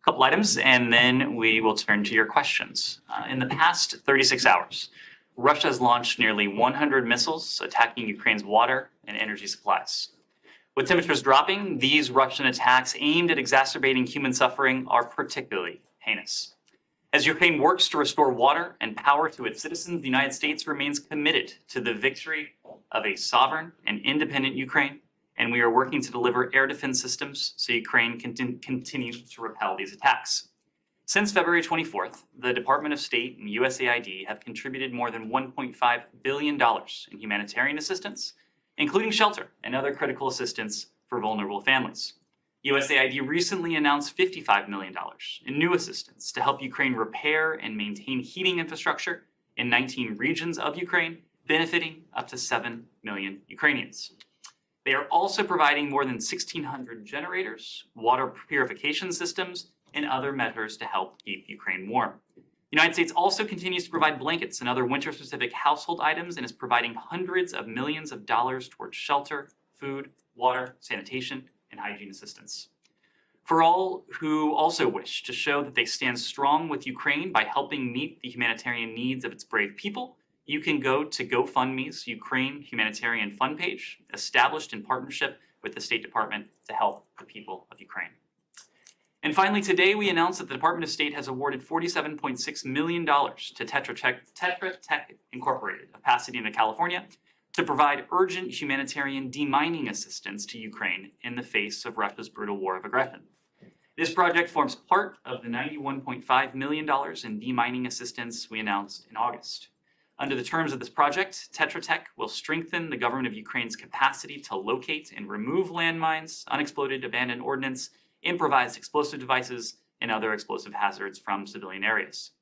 couple items, and then we will turn to your questions. In the past 36 hours, Russia has launched nearly 100 missiles attacking Ukraine's water and energy supplies. With temperatures dropping, these Russian attacks aimed at exacerbating human suffering are particularly heinous. As Ukraine works to restore water and power to its citizens, the United States remains committed to the victory of a sovereign and independent Ukraine, and we are working to deliver air defense systems so Ukraine can continue to repel these attacks. Since February 24th, the Department of State and USAID have contributed more than $1.5 billion in humanitarian assistance, including shelter and other critical assistance for vulnerable families. USAID recently announced $55 million in new assistance to help Ukraine repair and maintain heating infrastructure in 19 regions of Ukraine, benefiting up to 7 million Ukrainians. They are also providing more than 1,600 generators, water purification systems, and other measures to help keep Ukraine warm. The United States also continues to provide blankets and other winter-specific household items and is providing hundreds of millions of dollars towards shelter, food, water, sanitation, and hygiene assistance. For all who also wish to show that they stand strong with Ukraine by helping meet the humanitarian needs of its brave people, you can go to GoFundMe's Ukraine Humanitarian Fund page, established in partnership with the State Department to help the people of Ukraine. And finally, today we announced that the Department of State has awarded $47.6 million to Tetra Tech Incorporated of Pasadena, California, to provide urgent humanitarian demining assistance to Ukraine in the face of Russia's brutal war of aggression. This project forms part of the $91.5 million in demining assistance we announced in August. Under the terms of this project, Tetra Tech will strengthen the government of Ukraine's capacity to locate and remove landmines, unexploded abandoned ordnance, improvised explosive devices, and other explosive hazards from civilian areas.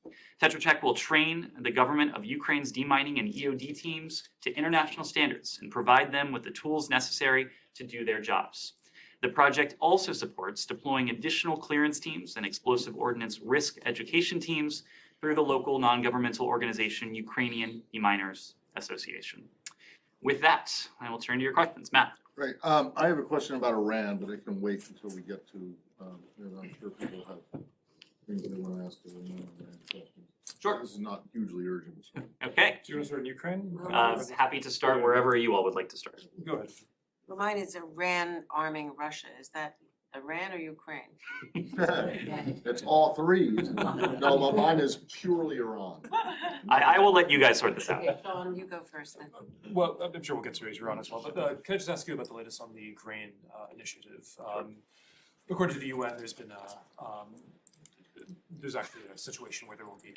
Tetra Tech will train the government of Ukraine's demining and EOD teams to international standards and provide them with the tools necessary to do their jobs. The project also supports deploying additional clearance teams and explosive ordnance risk education teams through the local non-governmental organization Ukrainian Deminers Association. With that, I will turn to your questions. Matt. Great. I have a question about Iran, but it can wait until we get to, I'm sure people have things they want to ask of Iran questions. Sure. This is not hugely urgent. So. Okay. Do you want to start in Ukraine? Happy to start wherever you all would like to start. Go ahead. Well, mine is Iran arming Russia. Is that Iran or Ukraine? It's all three. No, mine is purely Iran. I will let you guys sort this out. Okay, Sean, you go first then. Well, I'm sure we'll get to Iran as well, but can I just ask you about the latest on the Ukraine initiative? According to the UN, there's been there's actually a situation where there will be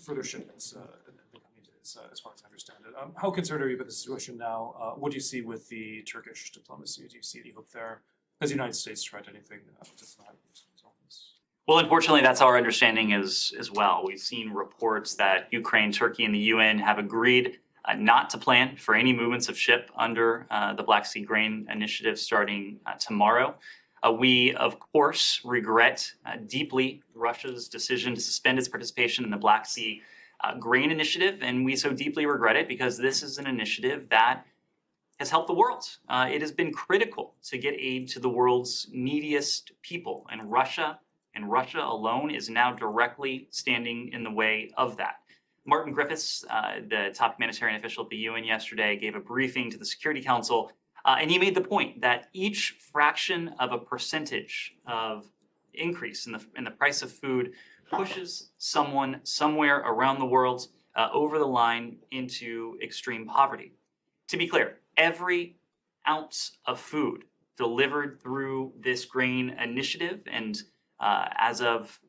further shipments in the coming days, as far as I understand it. How concerned are you about the situation now? What do you see with the Turkish diplomacy? Do you see any hope there? Has the United States tried anything to resolve this? Well, unfortunately, that's our understanding as well. We've seen reports that Ukraine, Turkey, and the UN have agreed not to plan for any movements of ship under the Black Sea Grain Initiative starting tomorrow. We, of course, regret deeply Russia's decision to suspend its participation in the Black Sea Grain Initiative, and we so deeply regret it because this is an initiative that has helped the world. It has been critical to get aid to the world's neediest people, and Russia alone is now directly standing in the way of that. Martin Griffiths, the top humanitarian official at the UN yesterday, gave a briefing to the Security Council, and he made the point that each fraction of a percentage of increase in the price of food pushes someone somewhere around the world over the line into extreme poverty. To be clear, every ounce of food delivered through this grain initiative, and as of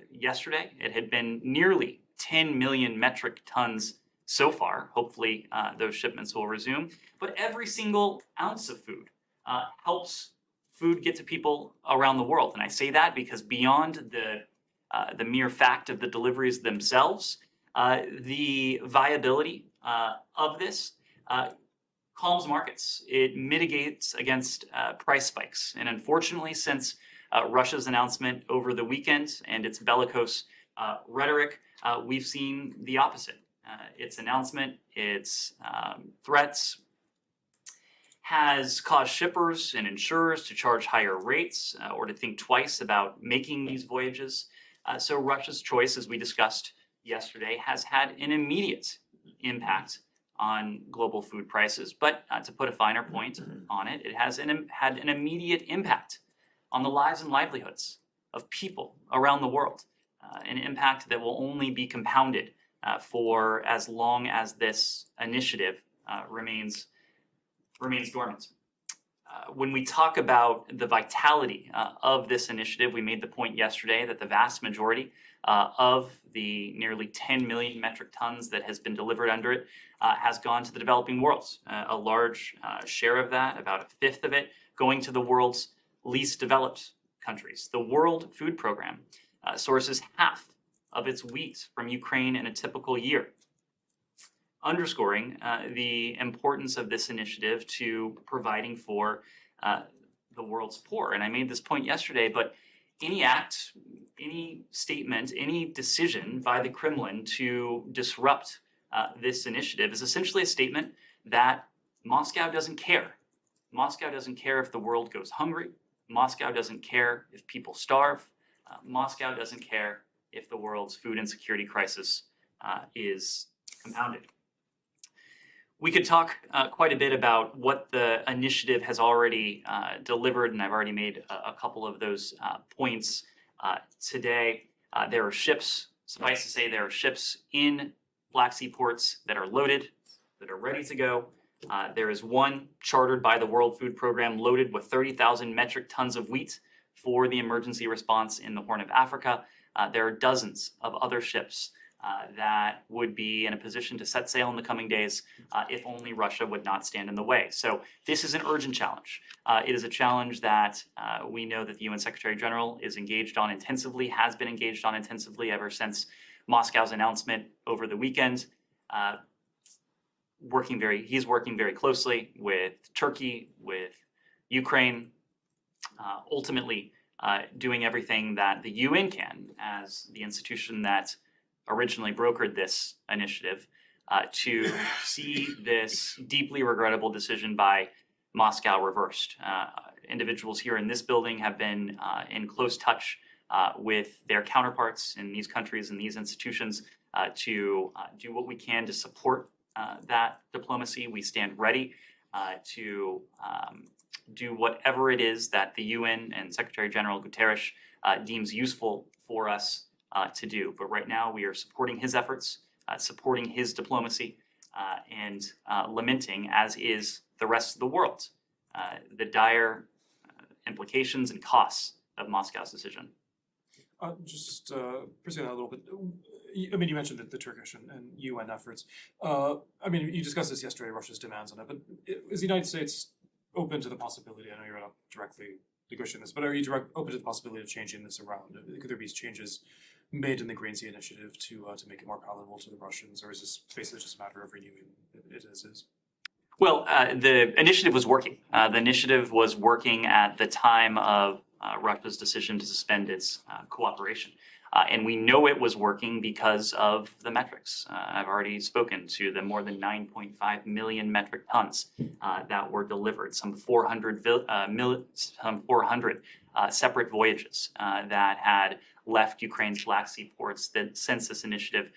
yesterday, it had been nearly 10 million metric tons so far. Hopefully, those shipments will resume. But every single ounce of food helps food get to people around the world. And I say that because beyond the mere fact of the deliveries themselves, the viability of this calms markets. It mitigates against price spikes. And unfortunately, since Russia's announcement over the weekend and its bellicose rhetoric, we've seen the opposite. Its announcement, its threats has caused shippers and insurers to charge higher rates or to think twice about making these voyages. So Russia's choice, as we discussed yesterday, has had an immediate impact on global food prices. But to put a finer point on it, it has had an immediate impact on the lives and livelihoods of people around the world, an impact that will only be compounded for as long as this initiative remains dormant. When we talk about the vitality of this initiative, we made the point yesterday that the vast majority of the nearly 10 million metric tons that has been delivered under it has gone to the developing world. A large share of that, about a fifth of it, going to the world's least developed countries. The World Food Program sources half of its wheat from Ukraine in a typical year, underscoring the importance of this initiative to providing for the world's poor. And I made this point yesterday, but any act, any statement, any decision by the Kremlin to disrupt this initiative is essentially a statement that Moscow doesn't care. Moscow doesn't care if the world goes hungry. Moscow doesn't care if people starve. Moscow doesn't care if the world's food insecurity crisis is compounded. We could talk quite a bit about what the initiative has already delivered, and I've already made a couple of those points today. There are ships, suffice to say, there are ships in Black Sea ports that are loaded, that are ready to go. There is one chartered by the World Food Program loaded with 30,000 metric tons of wheat for the emergency response in the Horn of Africa. There are dozens of other ships that would be in a position to set sail in the coming days if only Russia would not stand in the way. So this is an urgent challenge. It is a challenge that we know that the UN Secretary General is engaged on intensively, has been engaged on intensively ever since Moscow's announcement over the weekend. He's working very closely with Turkey, with Ukraine, ultimately doing everything that the UN can as the institution that originally brokered this initiative to see this deeply regrettable decision by Moscow reversed. Individuals here in this building have been in close touch with their counterparts in these countries and these institutions to do what we can to support that diplomacy. We stand ready to do whatever it is that the UN and Secretary General Guterres deems useful for us to do. But right now we are supporting his efforts, supporting his diplomacy, and lamenting, as is the rest of the world, the dire implications and costs of Moscow's decision. Just pursuing that a little bit. I mean, you mentioned the Turkish and UN efforts. I mean, you discussed this yesterday, Russia's demands on it, but is the United States open to the possibility, I know you're not directly negotiating this, but are you open to the possibility of changing this around? Could there be changes made in the Green Sea Initiative to make it more palatable to the Russians, or is this basically just a matter of renewing it as is? Well, the initiative was working. The initiative was working at the time of Russia's decision to suspend its cooperation. And we know it was working because of the metrics. I've already spoken to the more than 9.5 million metric tons that were delivered, some 400 separate voyages that had left Ukraine's Black Sea ports since this initiative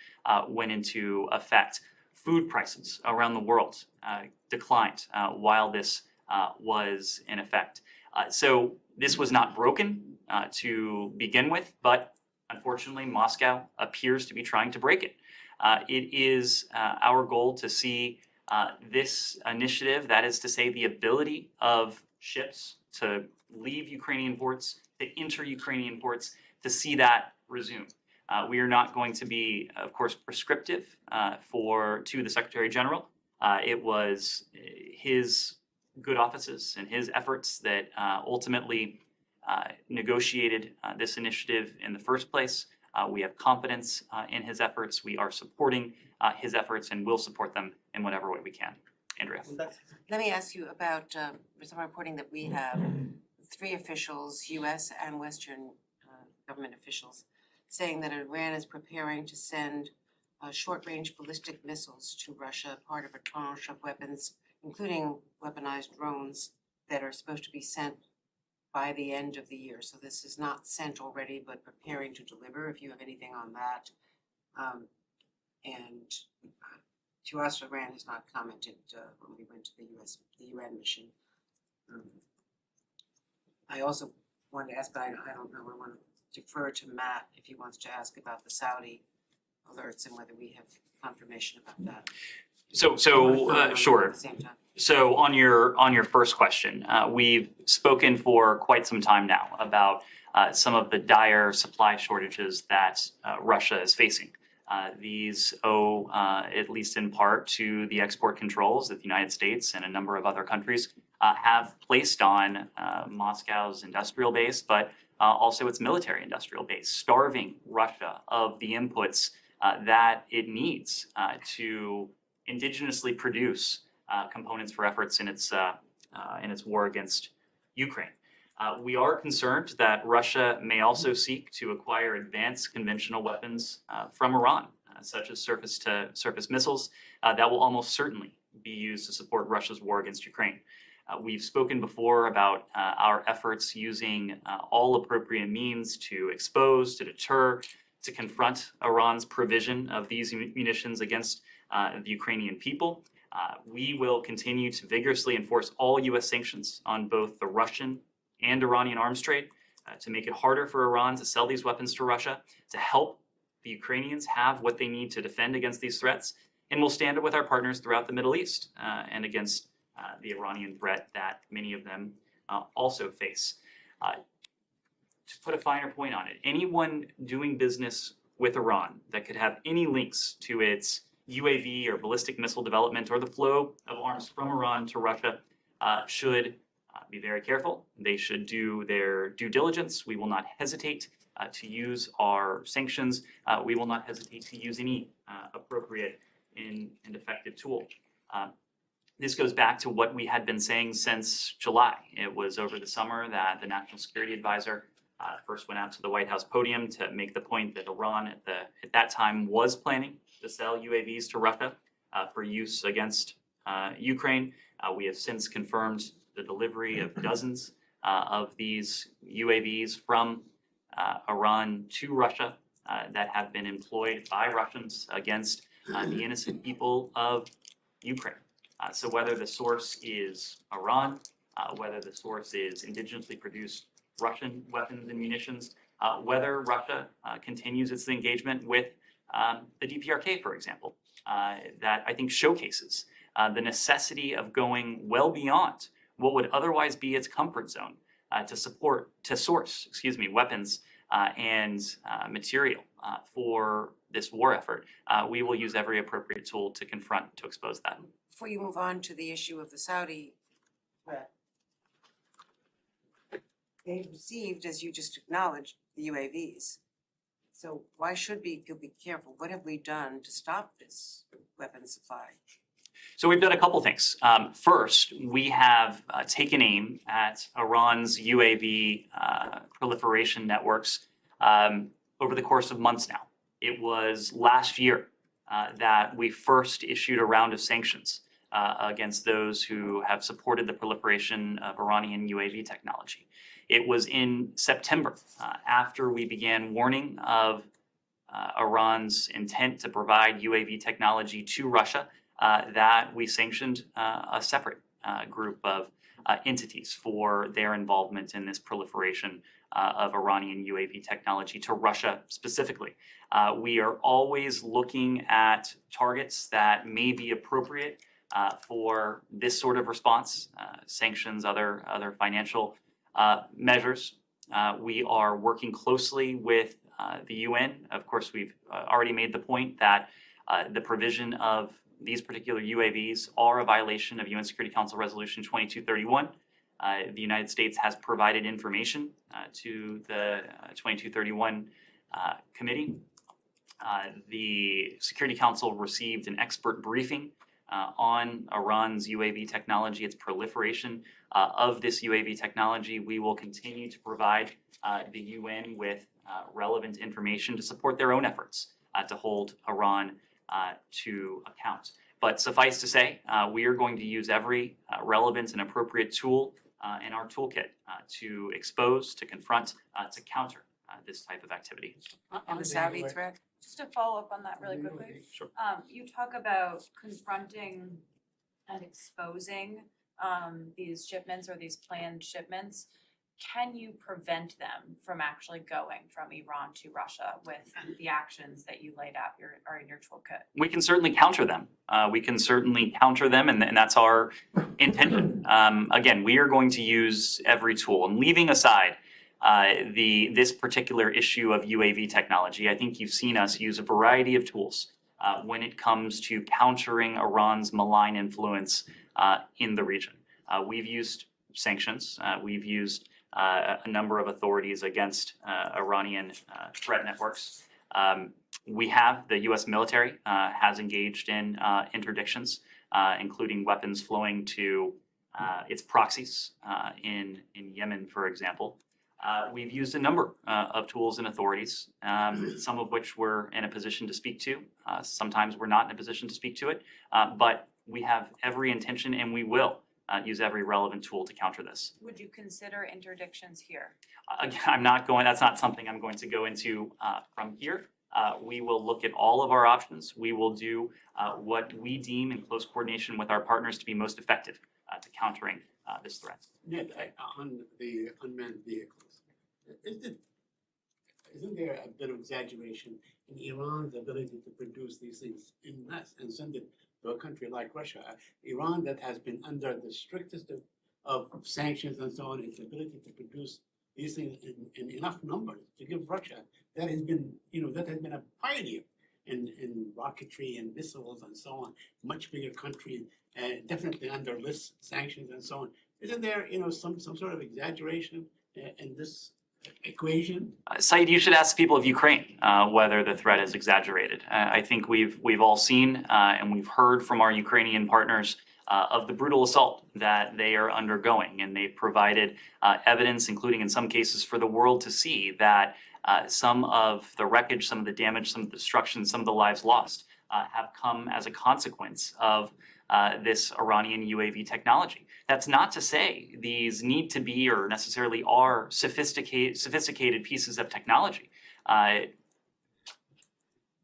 went into effect. Food prices around the world declined while this was in effect. So this was not broken to begin with, but unfortunately, Moscow appears to be trying to break it. It is our goal to see this initiative, that is to say, the ability of ships to leave Ukrainian ports, to enter Ukrainian ports, to see that resume. We are not going to be, of course, prescriptive to the Secretary General. It was his good offices and his efforts that ultimately negotiated this initiative in the first place. We have confidence in his efforts. We are supporting his efforts and will support them in whatever way we can. Andrea. Let me ask you about some reporting that we have, 3 officials, US and Western government officials, saying that Iran is preparing to send short-range ballistic missiles to Russia, part of a tranche of weapons including weaponized drones that are supposed to be sent by the end of the year. So this is not sent already, but preparing to deliver, if you have anything on that. And to us, Iran has not commented when we went to the UN mission. I also wanted to ask, but I don't know, I want to defer to Matt if he wants to ask about the Saudi alerts and whether we have confirmation about that. So sure. At the same time. So on your first question, we've spoken for quite some time now about some of the dire supply shortages that Russia is facing. These owe, at least in part, to the export controls that the United States and a number of other countries have placed on Moscow's industrial base, but also its military industrial base, starving Russia of the inputs that it needs to indigenously produce components for efforts in its war against Ukraine. We are concerned that Russia may also seek to acquire advanced conventional weapons from Iran, such as surface-to-surface missiles that will almost certainly be used to support Russia's war against Ukraine. We've spoken before about our efforts using all appropriate means to expose, to deter, to confront Iran's provision of these munitions against the Ukrainian people. We will continue to vigorously enforce all U.S. sanctions on both the Russian and Iranian arms trade to make it harder for Iran to sell these weapons to Russia, to help the Ukrainians have what they need to defend against these threats. And we'll stand up with our partners throughout the Middle East and against the Iranian threat that many of them also face. To put a finer point on it, anyone doing business with Iran that could have any links to its UAV or ballistic missile development or the flow of arms from Iran to Russia should be very careful. They should do their due diligence. We will not hesitate to use our sanctions. We will not hesitate to use any appropriate and effective tool. This goes back to what we had been saying since July. It was over the summer that the National Security Advisor first went out to the White House podium to make the point that Iran at that time was planning to sell UAVs to Russia for use against Ukraine. We have since confirmed the delivery of dozens of these UAVs from Iran to Russia that have been employed by Russians against the innocent people of Ukraine. So whether the source is Iran, whether the source is indigenously produced Russian weapons and munitions, whether Russia continues its engagement with the DPRK, for example, that I think showcases the necessity of going well beyond what would otherwise be its comfort zone to source weapons and material for this war effort. We will use every appropriate tool to confront, to expose that. Before you move on to the issue of the Saudi threat, they received, as you just acknowledged, the UAVs. So why should people be careful? What have we done to stop this weapons supply? So we've done a couple things. First, we have taken aim at Iran's UAV proliferation networks over the course of months now. It was last year that we first issued a round of sanctions against those who have supported the proliferation of Iranian UAV technology. It was in September, after we began warning of Iran's intent to provide UAV technology to Russia, that we sanctioned a separate group of entities for their involvement in this proliferation of Iranian UAV technology to Russia specifically. We are always looking at targets that may be appropriate for this sort of response, sanctions, other financial measures. We are working closely with the UN. Of course, we've already made the point that the provision of these particular UAVs are a violation of UN Security Council Resolution 2231. The United States has provided information to the 2231 committee. The Security Council received an expert briefing on Iran's UAV technology, its proliferation of this UAV technology. We will continue to provide the UN with relevant information to support their own efforts to hold Iran to account. But suffice to say, we are going to use every relevant and appropriate tool in our toolkit to expose, to confront, to counter this type of activity. And the Saudi threat? Just to follow up on that really quickly. Sure. You talk about confronting and exposing these shipments or these planned shipments. Can you prevent them from actually going from Iran to Russia with the actions that you laid out are in your toolkit? We can certainly counter them. And that's our intention. Again, we are going to use every tool. And leaving aside this particular issue of UAV technology, I think you've seen us use a variety of tools when it comes to countering Iran's malign influence in the region. We've used sanctions. We've used a number of authorities against Iranian threat networks. We have, the U.S. military has engaged in interdictions, including weapons flowing to its proxies in Yemen, for example. We've used a number of tools and authorities, some of which we're in a position to speak to. Sometimes we're not in a position to speak to it, but we have every intention and we will use every relevant tool to counter this. Would you consider interdictions here? Again, that's not something I'm going to go into from here. We will look at all of our options. We will do what we deem in close coordination with our partners to be most effective to countering this threat. Ned, on the unmanned vehicles, isn't there a bit of exaggeration in Iran's ability to produce these things in mass and send it to a country like Russia? Iran, that has been under the strictest of sanctions and so on, its ability to produce these things in enough numbers to give Russia, that has been a pioneer in rocketry and missiles and so on, much bigger country, definitely under less sanctions and so on. Isn't there, some sort of exaggeration in this equation? Saeed, you should ask people of Ukraine whether the threat is exaggerated. I think we've all seen and we've heard from our Ukrainian partners of the brutal assault that they are undergoing, and they've provided evidence, including in some cases for the world to see, that some of the wreckage, some of the damage, some of the destruction, some of the lives lost have come as a consequence of this Iranian UAV technology. That's not to say these need to be or necessarily are sophisticated pieces of technology.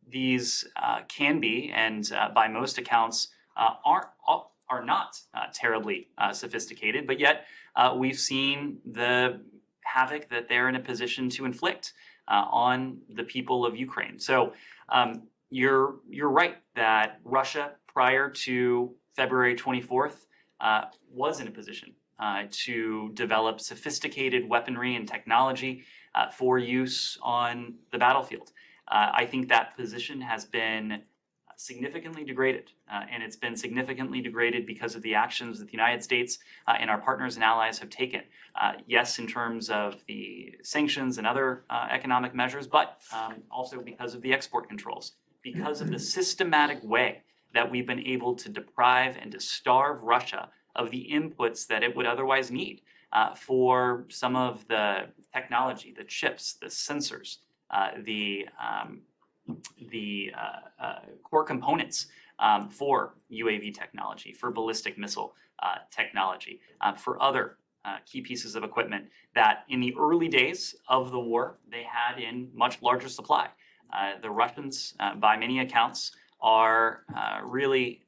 These can be, and by most accounts, are not terribly sophisticated, but yet we've seen the havoc that they're in a position to inflict on the people of Ukraine. So you're right that Russia, prior to February 24th, was in a position to develop sophisticated weaponry and technology for use on the battlefield. I think that position has been significantly degraded, and it's been significantly degraded because of the actions that the United States and our partners and allies have taken. Yes, in terms of the sanctions and other economic measures, but also because of the export controls, because of the systematic way that we've been able to deprive and to starve Russia of the inputs that it would otherwise need for some of the technology, the chips, the sensors, the core components for UAV technology, for ballistic missile technology, for other key pieces of equipment that in the early days of the war, they had in much larger supply. The Russians, by many accounts, are really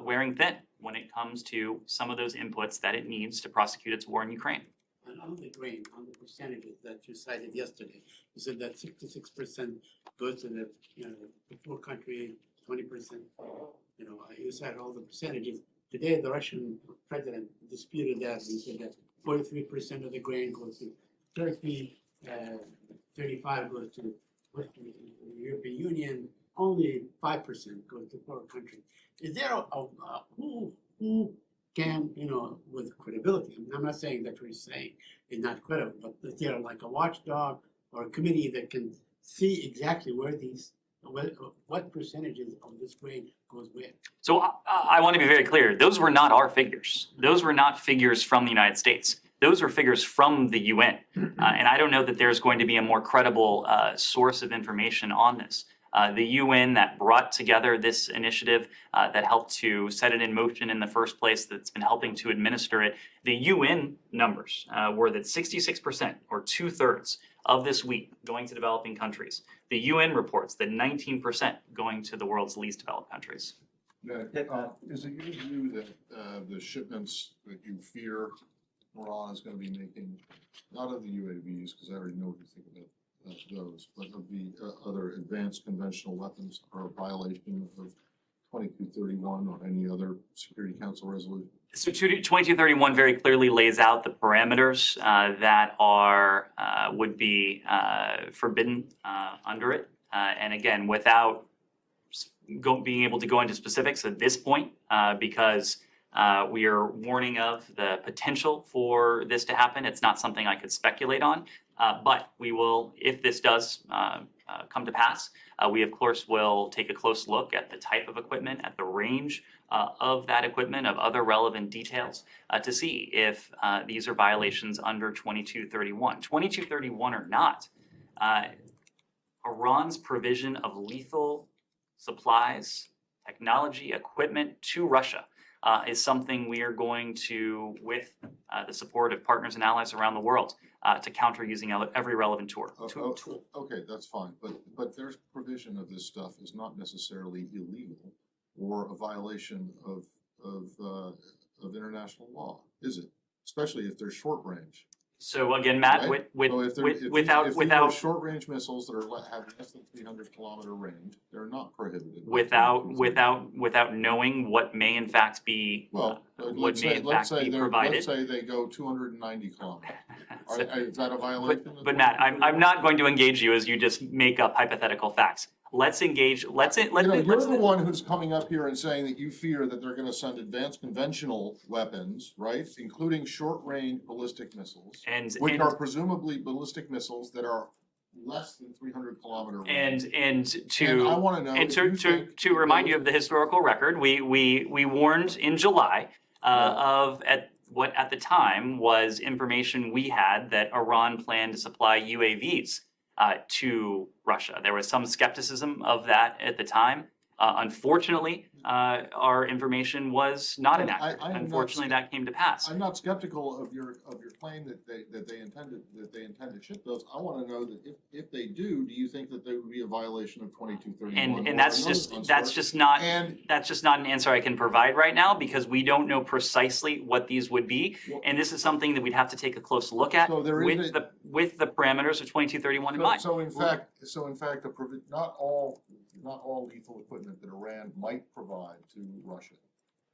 wearing thin when it comes to some of those inputs that it needs to prosecute its war in Ukraine. And on the grain, on the percentages that you cited yesterday, you said that 66% goes to the poor country, 20%. You said all the percentages. Today, the Russian president disputed that. He said that 43% of the grain goes to Turkey, 35% goes to the European Union, only 5% goes to poor country. Is there who can, with credibility, I'm not saying that what you're saying is not credible, but is there like a watchdog or a committee that can see exactly what percentages of this grain goes where? So I want to be very clear. Those were not our figures. Those were not figures from the United States. Those were figures from the UN. And I don't know that there's going to be a more credible source of information on this. the UN that brought together this initiative, that helped to set it in motion in the first place, that's been helping to administer it. The UN numbers were that 66%, or 2/3, of this wheat going to developing countries. The UN reports that 19% going to the world's least developed countries. Is it your view that the shipments that you fear Iran is going to be making, not of the UAVs, because I already know what you think about those, but of the other advanced conventional weapons, are a violation of 2231 or any other Security Council resolution? So 2231 very clearly lays out the parameters that are would be forbidden under it. And again, without being able to go into specifics at this point, because we are warning of the potential for this to happen. It's not something I could speculate on, but we will, if this does come to pass, we of course will take a close look at the type of equipment, at the range of that equipment, of other relevant details, to see if these are violations under 2231. 2231 or not, Iran's provision of lethal supplies, technology, equipment to Russia is something we are going to, with the support of partners and allies around the world, to counter using every relevant tool. Okay, that's fine, but their provision of this stuff is not necessarily illegal or a violation of international law, is it? Especially if they're short range. So again, Matt, Right? without short range missiles that have less than 300-kilometer range, they're not prohibited. without knowing what may in fact be Well, what let's may say, in fact be provided. let's say they go 290 kilometers. Is that a violation? But Matt, I'm not going to engage you as you just make up hypothetical facts. Let's engage. You're the one who's coming up here and saying that you fear that they're going to send advanced conventional weapons, right, including short-range ballistic missiles, which are presumably ballistic missiles that are less than 300-kilometer range. And I want to know. And to remind you of the historical record, we warned in July of what at the time was information we had that Iran planned to supply UAVs to Russia. There was some skepticism of that at the time. Unfortunately, our information was not inaccurate. Unfortunately, that came to pass. I'm not skeptical of your claim that they intend to ship those. I want to know that if they do you think that there would be a violation of 2231? And that's just not an answer I can provide right now, because we don't know precisely what these would be, and this is something that we'd have to take a close look at with the parameters of 2231 in mind. So in fact, not all lethal equipment that Iran might provide to Russia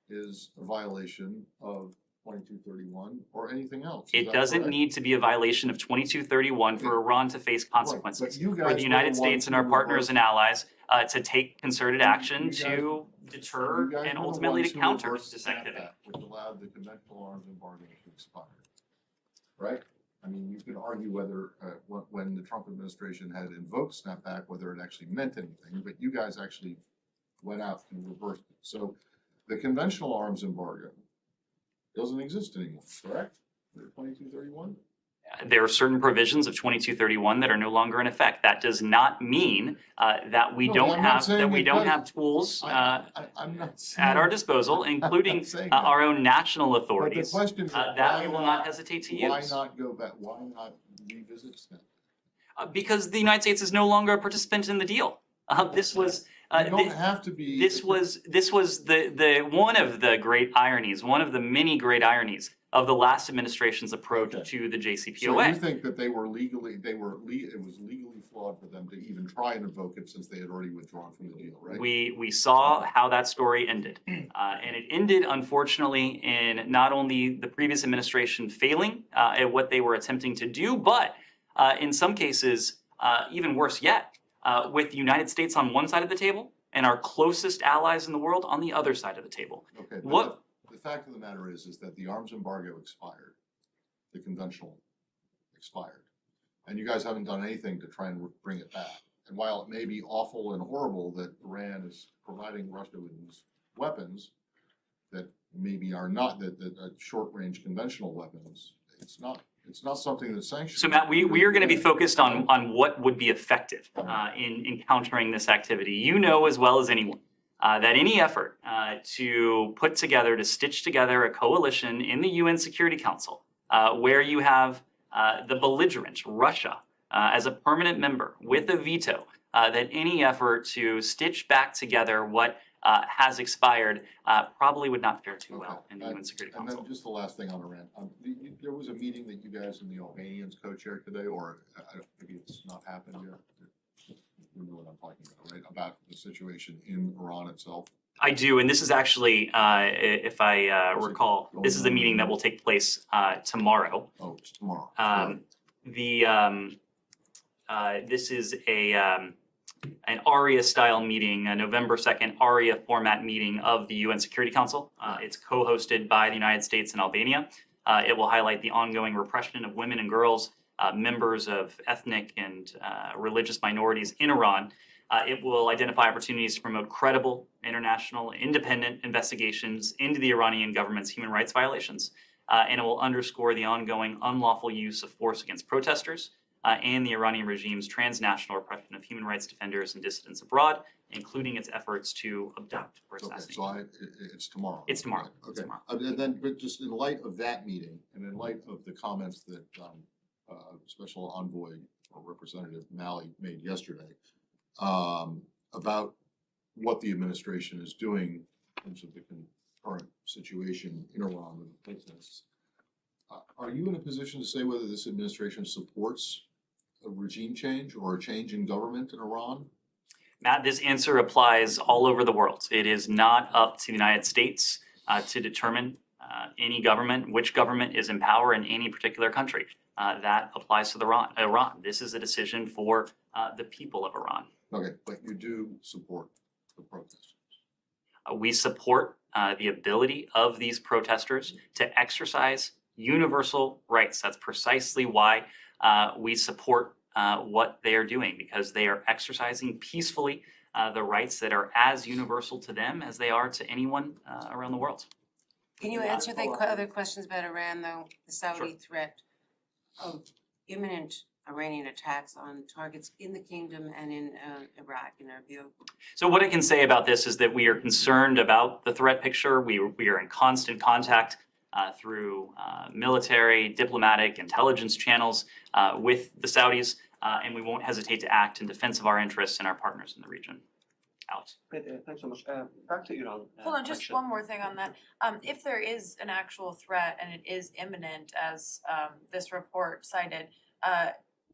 is a violation of 2231 or anything else. It doesn't need to be a violation of 2231 for Iran to face consequences. For the United States and our partners and allies to take concerted action to deter and ultimately to counter this activity. Which allowed the conventional arms embargo to expire, right? I mean, you could argue whether when the Trump administration had invoked snapback, whether it actually meant anything, but you guys actually went out and reversed it. So the conventional arms embargo doesn't exist anymore, correct? 2231? There are certain provisions of 2231 that are no longer in effect. That does not mean that we don't have tools at our disposal, including our own national authorities that we will not hesitate to use. Why not go back? Why not revisit SNAP? Because the United States is no longer a participant in the deal. This was This was the one of the great ironies, one of the many great ironies of the last administration's approach to the JCPOA. So you think that it was legally flawed for them to even try and invoke it, since they had already withdrawn from the deal, right? We saw how that story ended, and it ended unfortunately in not only the previous administration failing at what they were attempting to do, but in some cases even worse yet, with the United States on one side of the table and our closest allies in the world on the other side of the table. Okay. The fact of the matter is that the arms embargo expired, the conventional expired, and you guys haven't done anything to try and bring it back. And while it may be awful and horrible that Iran is providing Russia with these weapons that maybe are not that short-range conventional weapons, it's not It's not something that's sanctioned. So Matt, we are going to be focused on what would be effective in countering this activity. You know as well as anyone that any effort to stitch together a coalition in the UN Security Council where you have the belligerent Russia as a permanent member with a veto, that any effort to stitch back together what has expired probably would not fare too well in the UN Security And Council. then just the last thing on Iran. There was a meeting that you guys and the Albanians co-chaired today, or maybe it's not happened yet. You know what I'm talking about, right? About the situation in Iran itself. I do, and this is actually, if I recall, this is a meeting that will take place tomorrow. Oh, it's tomorrow. This is an ARIA-style meeting, a November 2nd ARIA format meeting of the UN Security Council. It's co-hosted by the United States and Albania. It will highlight the ongoing repression of women and girls, members of ethnic and religious minorities in Iran. It will identify opportunities to promote credible, international, independent investigations into the Iranian government's human rights violations. And it will underscore the ongoing unlawful use of force against protesters and the Iranian regime's transnational repression of human rights defenders and dissidents abroad, including its efforts to abduct or assassinate. Okay, so it's tomorrow. It's tomorrow. Okay. It's tomorrow. And then, but just in light of that meeting, and in light of the comments that Special Envoy or Representative Malley made yesterday about what the administration is doing in terms of the current situation in Iran with the protests, are you in a position to say whether this administration supports a regime change or a change in government in Iran? Matt, this answer applies all over the world. It is not up to the United States to determine which government is in power in any particular country. That applies to Iran. This is a decision for the people of Iran. Okay, but you do support the protesters. We support the ability of these protesters to exercise universal rights. That's precisely why we support what they are doing, because they are exercising peacefully the rights that are as universal to them as they are to anyone around the world. Can you answer the other questions about Iran, though? The Saudi threat of imminent Iranian attacks on targets in the kingdom and in Iraq, in our view? So what I can say about this is that we are concerned about the threat picture. We are in constant contact through military, diplomatic, intelligence channels with the Saudis, and we won't hesitate to act in defense of our interests and our partners in the region. Alex. Great, thanks so much. Back to Iran. Hold on, just question. one more thing on that. If there is an actual threat and it is imminent, as this report cited,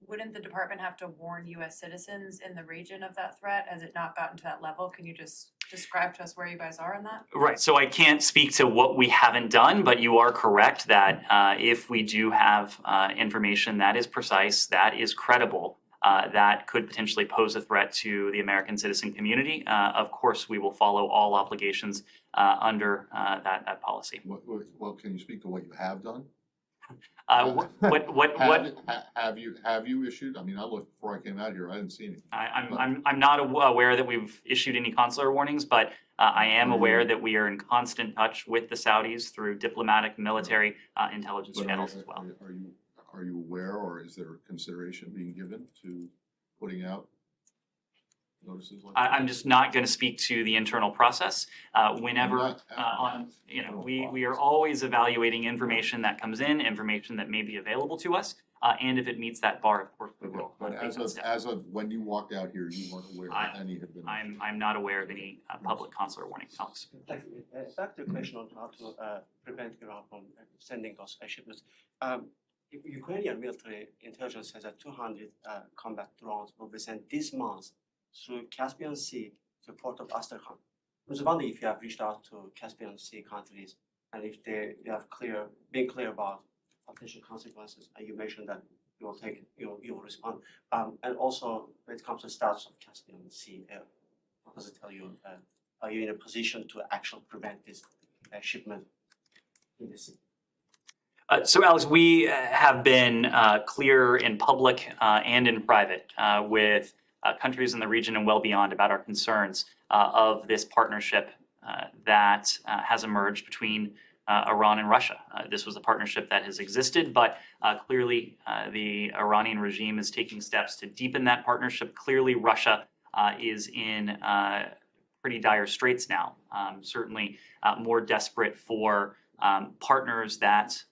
wouldn't the department have to warn U.S. citizens in the region of that threat? Has it not gotten to that level? Can you just describe to us where you guys are on that? Right, so I can't speak to what we haven't done, but you are correct that if we do have information that is precise, that is credible, that could potentially pose a threat to the American citizen community, of course, we will follow all obligations under that policy. Well, can you speak to what you have done? What Have you issued? I mean, I looked before I came out here. I didn't see anything. I'm not aware that we've issued any consular warnings, but I am aware that we are in constant touch with the Saudis through diplomatic, military, intelligence But channels as well. Are you aware, or is there consideration being given to putting out notices like that? I'm just not going to speak to the internal process. Whenever Not- we are always evaluating information that comes in, information that may be available to us, and if it meets that bar, of course, we will. But as of when you walked out here, you weren't aware that any had been. I'm not aware of any public consular warning. Alex. Thank you. Back to the question on how to prevent Iran from sending those shipments. Ukrainian military intelligence says that 200 combat drones will be sent this month through Caspian Sea to the port of Astrakhan. I was wondering if you have reached out to Caspian Sea countries and if they have been clear about potential consequences. And you mentioned that you will respond. And also, when it comes to status of Caspian Sea, what does it tell you? Are you in a position to actually prevent this shipment in the sea? So, Alex, we have been clear in public and in private with countries in the region and well beyond about our concerns of this partnership that has emerged between Iran and Russia. This was a partnership that has existed, but clearly the Iranian regime is taking steps to deepen that partnership. Clearly, Russia is in pretty dire straits now, certainly more desperate for partners that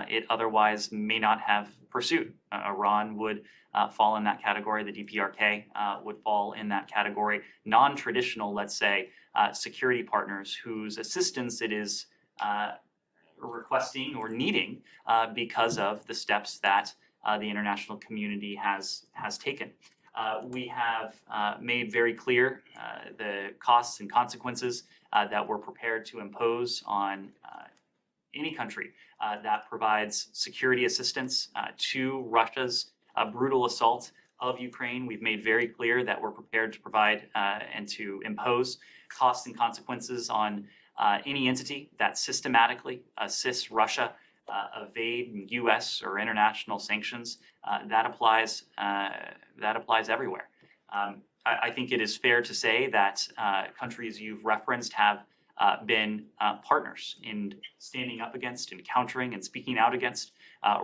it otherwise may not have pursued. Iran would fall in that category. The DPRK would fall in that category. Non-traditional, let's say, security partners whose assistance it is requesting or needing because of the steps that the international community has taken. We have made very clear the costs and consequences that we're prepared to impose on any country that provides security assistance to Russia's brutal assault of Ukraine. We've made very clear that we're prepared to provide and to impose costs and consequences on any entity that systematically assists Russia evade U.S. or international sanctions. That applies everywhere. I think it is fair to say that countries you've referenced have been partners in standing up against and countering and speaking out against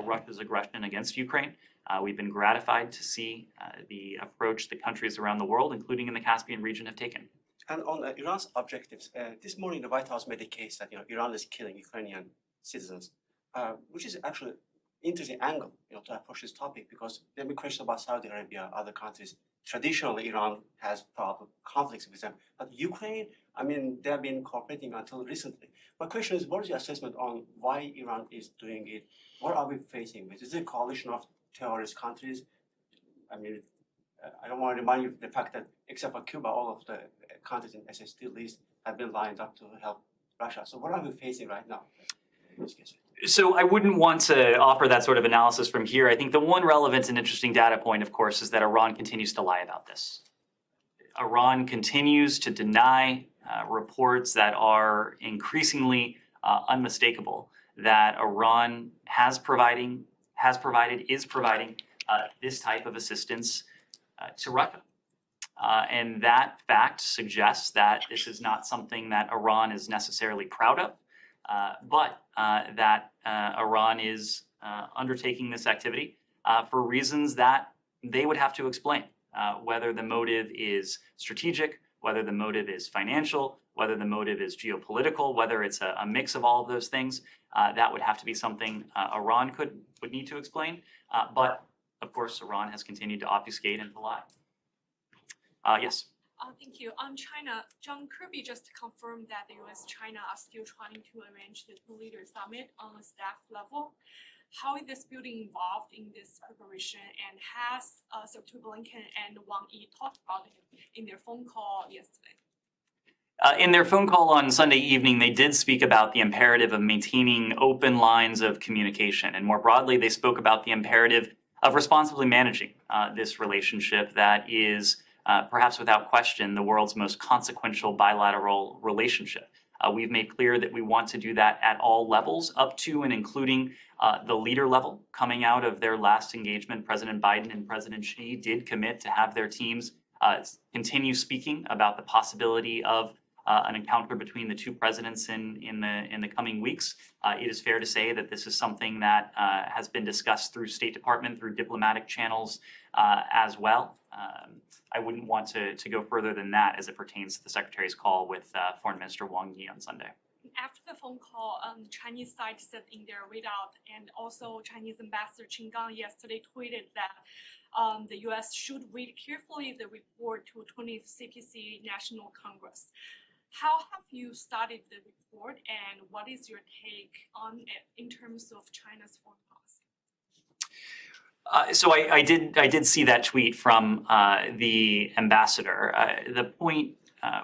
Russia's aggression against Ukraine. We've been gratified to see the approach that countries around the world, including in the Caspian region, have taken. And on Iran's objectives, this morning the White House made a case that Iran is killing Ukrainian citizens, which is actually an interesting angle to approach this topic, because there have been questions about Saudi Arabia, other countries. Traditionally, Iran has conflicts with them, but Ukraine, I mean, they have been cooperating until recently. My question is, what is your assessment on why Iran is doing it? What are we facing with? Is it a coalition of terrorist countries? I mean, I don't want to remind you of the fact that except for Cuba, all of the countries in SST list have been lined up to help Russia. So what are we facing right now in this case? So I wouldn't want to offer that sort of analysis from here. I think the one relevant and interesting data point, of course, is that Iran continues to lie about this. Iran continues to deny reports that are increasingly unmistakable that Iran is providing this type of assistance to Russia. And that fact suggests that this is not something that Iran is necessarily proud of, but that Iran is undertaking this activity for reasons that they would have to explain, whether the motive is strategic, whether the motive is financial, whether the motive is geopolitical, whether it's a mix of all of those things. That would have to be something Iran would need to explain. But of course, Iran has continued to obfuscate and to lie. Yes. Thank you. On China, John Kirby just confirmed that the U.S. China are still trying to arrange the two-leader summit on a staff level. How is this building involved in this preparation, and has Secretary Blinken and Wang Yi talked about it in their phone call yesterday? In their phone call on Sunday evening, they did speak about the imperative of maintaining open lines of communication. And more broadly, they spoke about the imperative of responsibly managing this relationship that is perhaps without question the world's most consequential bilateral relationship. We've made clear that we want to do that at all levels, up to and including the leader level. Coming out of their last engagement, President Biden and President Xi did commit to have their teams continue speaking about the possibility of an encounter between the two presidents in the coming weeks. It is fair to say that this is something that has been discussed through State Department, through diplomatic channels as well. I wouldn't want to go further than that as it pertains to the Secretary's call with Foreign Minister Wang Yi on Sunday. After the phone call, Chinese side said in their readout, and also Chinese Ambassador Qin Gang yesterday tweeted that the U.S. should read carefully the report to 20th CPC National Congress. How have you studied the report, and what is your take on it in terms of China's foreign policy? So I did see that tweet from the ambassador. The point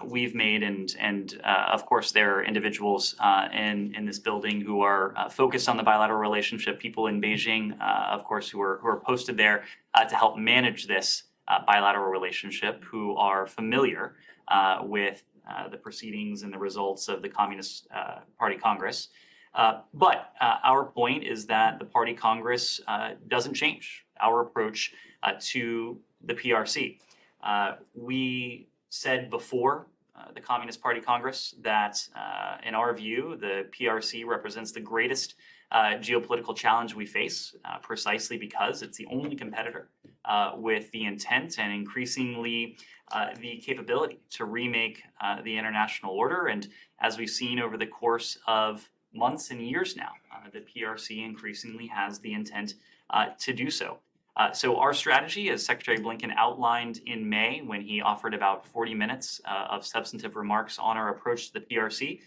we've made, and of course there are individuals in this building who are focused on the bilateral relationship, people in Beijing, of course, who are posted there to help manage this bilateral relationship, who are familiar with the proceedings and the results of the Communist Party Congress. But our point is that the Party Congress doesn't change our approach to the PRC. We said before the Communist Party Congress that, in our view, the PRC represents the greatest geopolitical challenge we face, precisely because it's the only competitor with the intent and increasingly the capability to remake the international order. And as we've seen over the course of months and years now, the PRC increasingly has the intent to do so. So our strategy, as Secretary Blinken outlined in May when he offered about 40 minutes of substantive remarks on our approach to the PRC,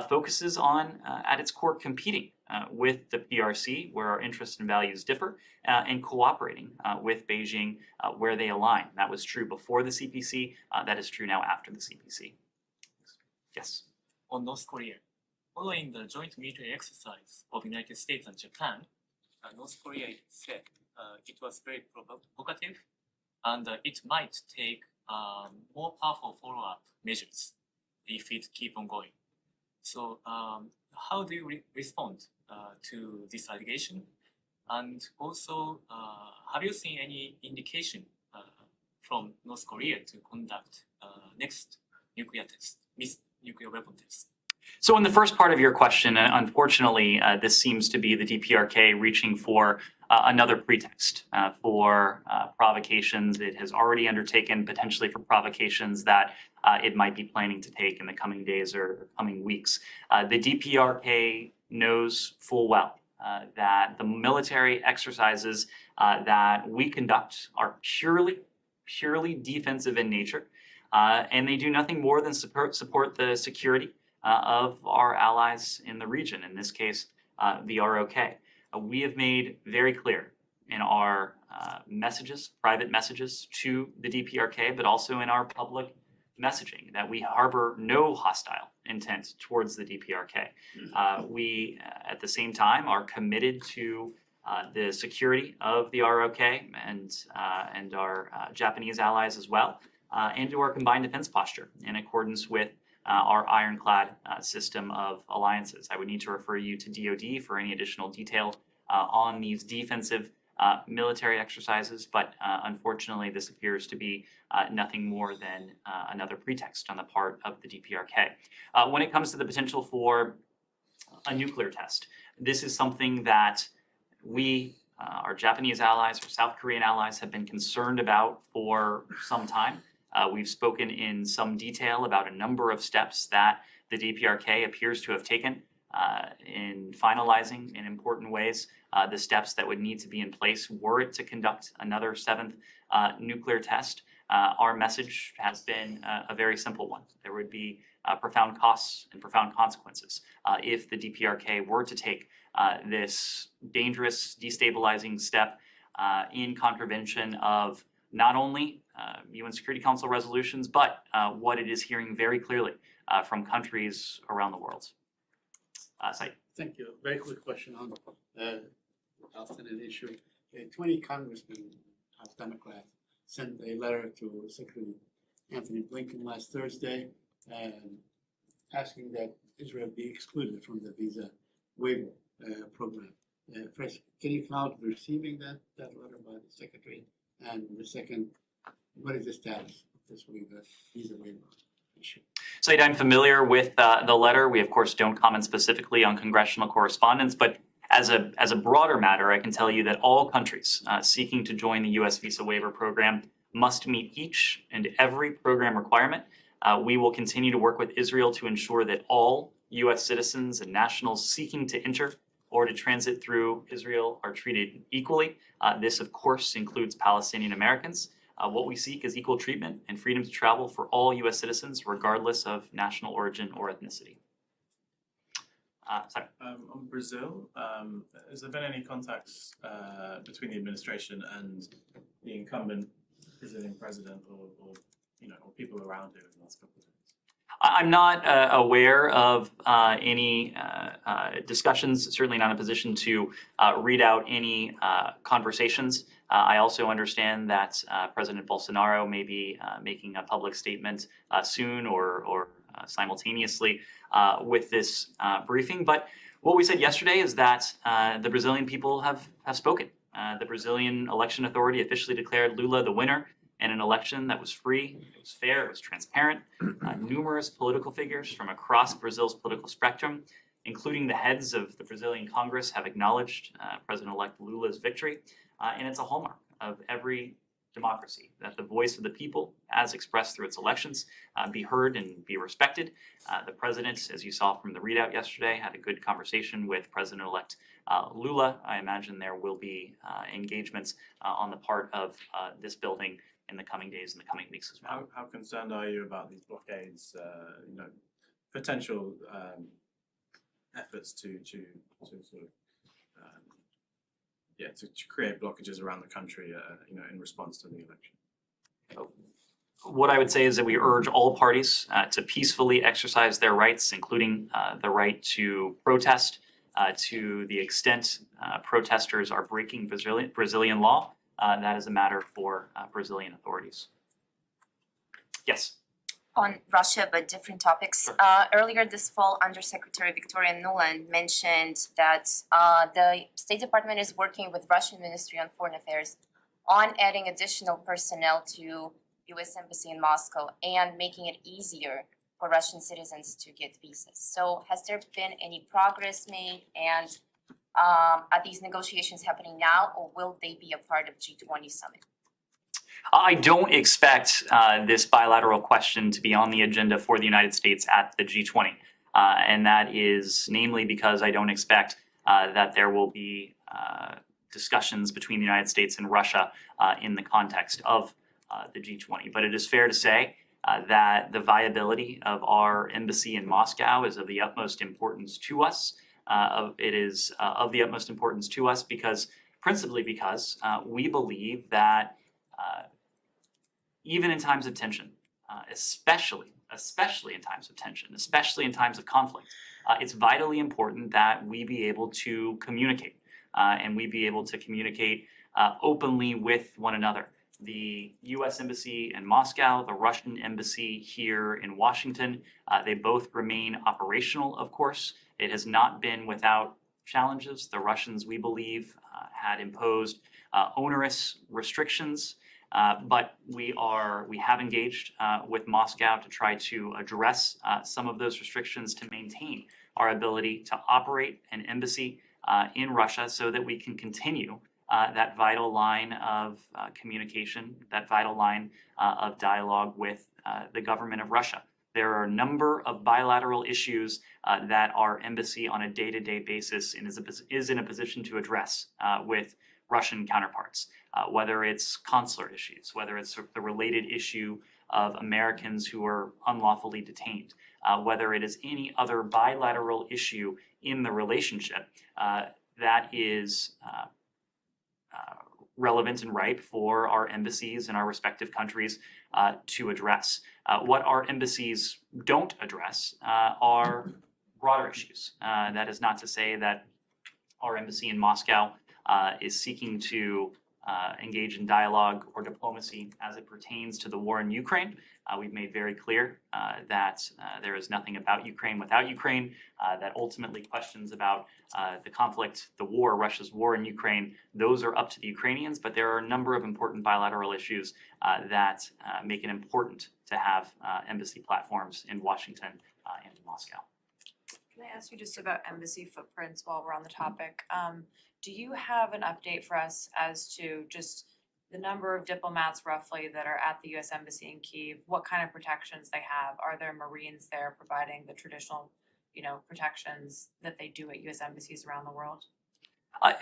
focuses on, at its core, competing with the PRC where our interests and values differ, and cooperating with Beijing where they align. That was true before the CPC. That is true now after the CPC. Yes. On North Korea, following the joint military exercise of United States and Japan, North Korea said it was very provocative and it might take more powerful follow-up measures if it keep on going. So how do you respond to this allegation? And also, have you seen any indication from North Korea to conduct next nuclear test, nuclear weapon test? So in the first part of your question, unfortunately, this seems to be the DPRK reaching for another pretext for provocations it has already undertaken, potentially for provocations that it might be planning to take in the coming days or coming weeks. The DPRK knows full well that the military exercises that we conduct are purely defensive in nature, and they do nothing more than support the security of our allies in the region, in this case, the ROK. We have made very clear in our messages, private messages to the DPRK, but also in our public messaging that we harbor no hostile intent towards the DPRK. We, at the same time, are committed to the security of the ROK and our Japanese allies as well, and to our combined defense posture in accordance with our ironclad system of alliances. I would need to refer you to DoD for any additional detail on these defensive military exercises, but unfortunately this appears to be nothing more than another pretext on the part of the DPRK. When it comes to the potential for a nuclear test, this is something that we, our Japanese allies, our South Korean allies, have been concerned about for some time. We've spoken in some detail about a number of steps that the DPRK appears to have taken in finalizing in important ways the steps that would need to be in place were it to conduct another seventh nuclear test. Our message has been a very simple one. There would be profound costs and profound consequences if the DPRK were to take this dangerous, destabilizing step in contravention of not only UN Security Council resolutions, but what it is hearing very clearly from countries around the world. Said. Thank you. Very quick question on the Palestinian issue. 20 congressmen, House Democrats, sent a letter to Secretary Anthony Blinken last Thursday asking that Israel be excluded from the visa waiver program. First, can you acknowledge receiving that letter by the Secretary? And the second, what is the status of this visa waiver issue? Said, I'm familiar with the letter. We, of course, don't comment specifically on congressional correspondence, but as a broader matter, I can tell you that all countries seeking to join the U.S. visa waiver program must meet each and every program requirement. We will continue to work with Israel to ensure that all U.S. citizens and nationals seeking to enter or to transit through Israel are treated equally. This, of course, includes Palestinian Americans. What we seek is equal treatment and freedom to travel for all U.S. citizens, regardless of national origin or ethnicity. On Brazil, has there been any contacts between the administration and the incumbent Brazilian president, or people around him in the last couple of days? I'm not aware of any discussions, certainly not in a position to read out any conversations. I also understand that President Bolsonaro may be making a public statement soon or simultaneously with this briefing. But what we said yesterday is that the Brazilian people have spoken. The Brazilian Election Authority officially declared Lula the winner and an election that was free, it was fair, it was transparent. Numerous political figures from across Brazil's political spectrum, including the heads of the Brazilian Congress, have acknowledged President-elect Lula's victory. And it's a hallmark of every democracy, that the voice of the people, as expressed through its elections, be heard and be respected. The president, as you saw from the readout yesterday, had a good conversation with President-elect Lula. I imagine there will be engagements on the part of this building in the coming days and the coming weeks as well. How concerned are you about these blockades, potential efforts to sort of to create blockages around the country, in response to the election? What I would say is that we urge all parties to peacefully exercise their rights, including the right to protest. To the extent protesters are breaking Brazilian law, that is a matter for Brazilian authorities. Yes. On Russia, but different topics. Sure. Earlier this fall, Undersecretary Victoria Nuland mentioned that the State Department is working with Russian Ministry on Foreign Affairs on adding additional personnel to U.S. Embassy in Moscow and making it easier for Russian citizens to get visas. So has there been any progress made, and are these negotiations happening now, or will they be a part of G20 summit? I don't expect this bilateral question to be on the agenda for the United States at the G20. And that is namely because I don't expect that there will be discussions between the United States and Russia in the context of the G20. But it is fair to say that the viability of our embassy in Moscow is of the utmost importance to us. It is of the utmost importance to us principally because we believe that even in times of tension, especially in times of tension, especially in times of conflict, it's vitally important that we be able to communicate and we be able to communicate openly with one another. The U.S. Embassy in Moscow, the Russian Embassy here in Washington, they both remain operational, of course. It has not been without challenges. The Russians, we believe, had imposed onerous restrictions. But we have engaged with Moscow to try to address some of those restrictions to maintain our ability to operate an embassy in Russia so that we can continue that vital line of communication, that vital line of dialogue with the government of Russia. There are a number of bilateral issues that our embassy on a day-to-day basis is in a position to address with Russian counterparts, whether it's consular issues, whether it's the related issue of Americans who are unlawfully detained, whether it is any other bilateral issue in the relationship that is relevant and ripe for our embassies in our respective countries to address. What our embassies don't address are broader issues. That is not to say that our embassy in Moscow is seeking to engage in dialogue or diplomacy as it pertains to the war in Ukraine. We've made very clear that there is nothing about Ukraine without Ukraine, that ultimately questions about the conflict, the war, Russia's war in Ukraine, those are up to the Ukrainians, but there are a number of important bilateral issues that make it important to have embassy platforms in Washington and in Moscow. Can I ask you just about embassy footprints while we're on the topic? Do you have an update for us as to just the number of diplomats roughly that are at the U.S. Embassy in Kyiv? What kind of protections they have? Are there Marines there providing the traditional, protections that they do at U.S. embassies around the world?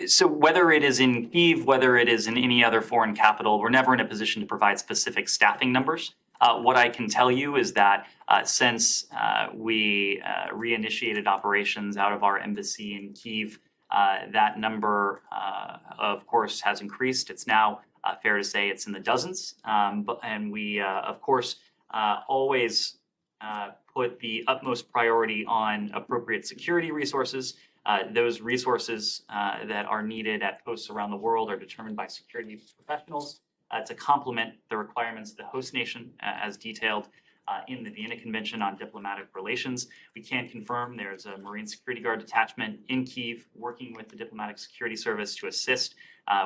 So whether it is in Kyiv, whether it is in any other foreign capital, we're never in a position to provide specific staffing numbers. What I can tell you is that since we reinitiated operations out of our embassy in Kyiv, that number, of course, has increased. It's now fair to say it's in the dozens. And we, of course, always put the utmost priority on appropriate security resources. Those resources that are needed at posts around the world are determined by security professionals to complement the requirements of the host nation as detailed in the Vienna Convention on Diplomatic Relations. We can confirm there's a Marine Security Guard detachment in Kyiv working with the Diplomatic Security Service to assist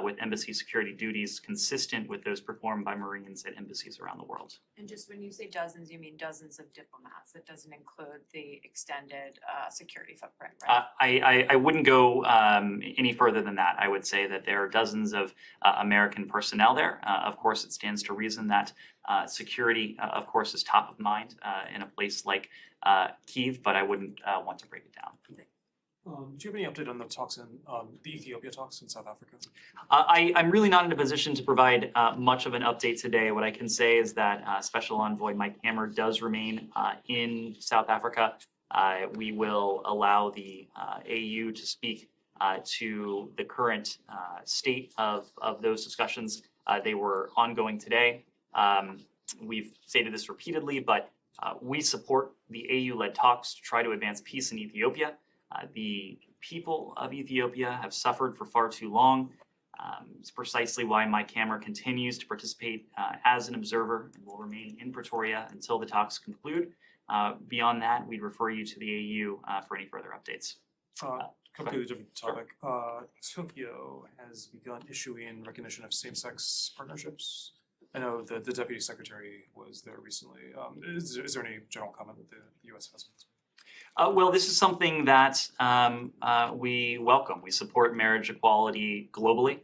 with embassy security duties consistent with those performed by Marines at embassies around the world. And just when you say dozens, you mean dozens of diplomats. It doesn't include the extended security footprint, right? I wouldn't go any further than that. I would say that there are dozens of American personnel there. Of course, it stands to reason that security, of course, is top of mind in a place like Kyiv, but I wouldn't want to break it down. Do you have any update on the talks in the Ethiopia talks in South Africa? I'm really not in a position to provide much of an update today. What I can say is that Special Envoy Mike Hammer does remain in South Africa. We will allow the AU to speak to the current state of those discussions. They were ongoing today. We've stated this repeatedly, but we support the AU-led talks to try to advance peace in Ethiopia. The people of Ethiopia have suffered for far too long. It's precisely why Mike Hammer continues to participate as an observer and will remain in Pretoria until the talks conclude. Beyond that, we'd refer you to the AU for any further updates. Completely different topic. Tokyo has begun issuing recognition of same-sex partnerships. I know that the Deputy Secretary was there recently. Is there any general comment that the U.S. has? Well, this is something that we welcome. We support marriage equality globally.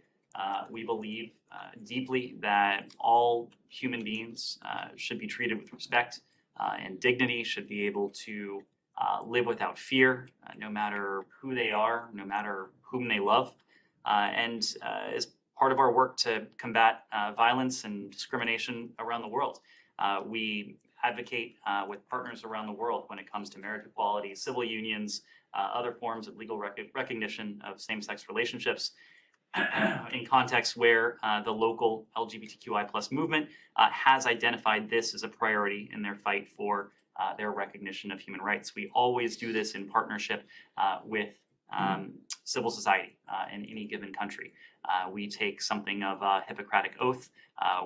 We believe deeply that all human beings should be treated with respect and dignity, should be able to live without fear, no matter who they are, no matter whom they love. And as part of our work to combat violence and discrimination around the world, we advocate with partners around the world when it comes to marriage equality, civil unions, other forms of legal recognition of same-sex relationships in contexts where the local LGBTQI+ movement has identified this as a priority in their fight for their recognition of human rights. We always do this in partnership with civil society in any given country. We take something of a Hippocratic oath.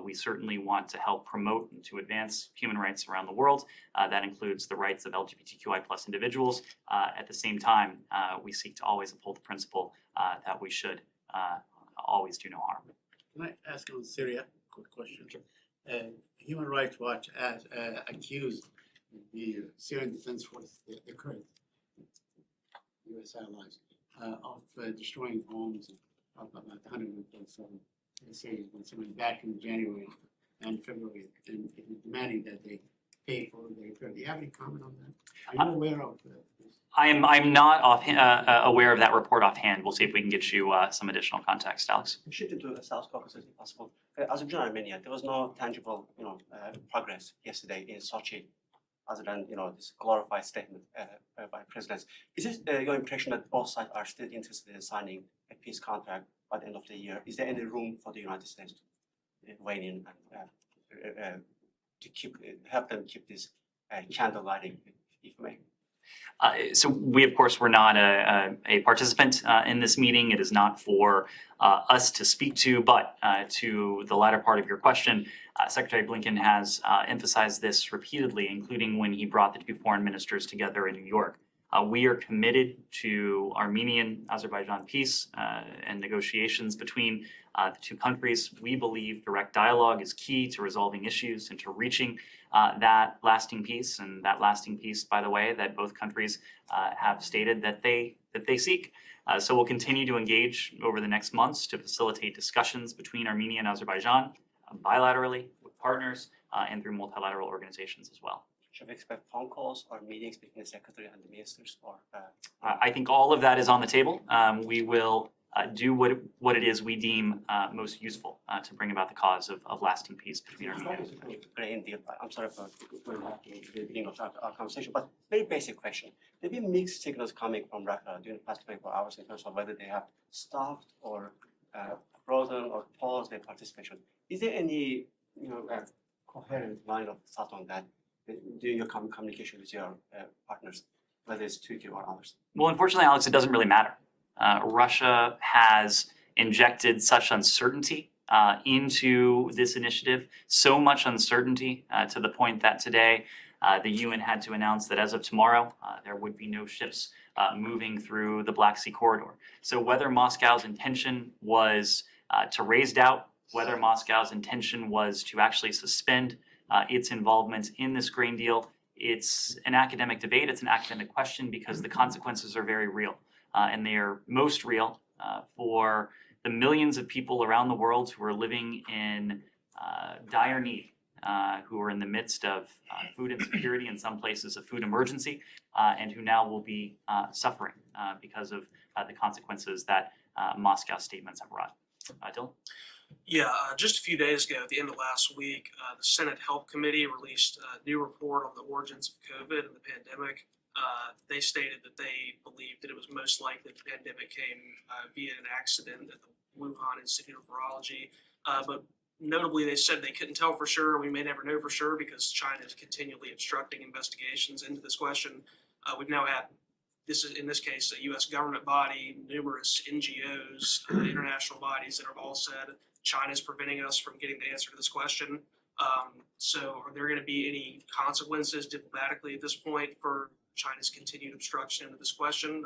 We certainly want to help promote and to advance human rights around the world. That includes the rights of LGBTQI+ individuals. At the same time, we seek to always uphold the principle that we should always do no harm. Can I ask on Syria? Quick question. Human Rights Watch has accused the Syrian Defense Force, the current U.S. allies, of destroying homes of about 147 Syrians when someone back in January and February, and demanding that they pay for the repair. Do you have any comment on that? Are you aware of this? I'm not aware of that report offhand. We'll see if we can get you some additional context, Alex. Shifting to the South Caucasus, if possible. Azerbaijan and Armenia, there was no tangible, progress yesterday in Sochi, other than this glorified statement by presidents. Is it your impression that both sides are still interested in signing a peace contract by the end of the year? Is there any room for the United States to weigh in and to help them keep this candle lighting, if you may? So we, of course, were not a participant in this meeting. It is not for us to speak to, but to the latter part of your question, Secretary Blinken has emphasized this repeatedly, including when he brought the two foreign ministers together in New York. We are committed to Armenian-Azerbaijan peace and negotiations between the two countries. We believe direct dialogue is key to resolving issues and to reaching that lasting peace, and that lasting peace, by the way, that both countries have stated that they seek. So we'll continue to engage over the next months to facilitate discussions between Armenia and Azerbaijan bilaterally with partners and through multilateral organizations as well. Should we expect phone calls or meetings between the secretary and the ministers? Or I think all of that is on the table. We will do what it is we deem most useful to bring about the cause of lasting peace between Armenia and Azerbaijan. I'm sorry for going back to the beginning of our conversation, but very basic question. There have been mixed signals coming from Russia during the past 24 hours in terms of whether they have stopped or frozen or paused their participation. Is there any coherent line of thought on that during your communication with your partners, whether it's Turkey or others? Well, unfortunately, Alex, it doesn't really matter. Russia has injected such uncertainty into this initiative, so much uncertainty to the point that today the UN had to announce that as of tomorrow, there would be no ships moving through the Black Sea corridor. So whether Moscow's intention was to raise doubt whether Moscow's intention was to actually suspend its involvement in this grain deal. It's an academic debate, it's an academic question because the consequences are very real. And they are most real for the millions of people around the world who are living in dire need, who are in the midst of food insecurity, in some places a food emergency, and who now will be suffering because of the consequences that Moscow's statements have brought. Dylan? Yeah, just a few days ago, at the end of last week, the Senate Health Committee released a new report on the origins of COVID and the pandemic. They stated that they believed that it was most likely the pandemic came via an accident at the Wuhan Institute of Virology. But notably, they said they couldn't tell for sure. We may never know for sure because China is continually obstructing investigations into this question. We've now had, this is in this case, a U.S. government body, numerous NGOs, international bodies that have all said China is preventing us from getting the answer to this question. So are there going to be any consequences diplomatically at this point for China's continued obstruction into this question,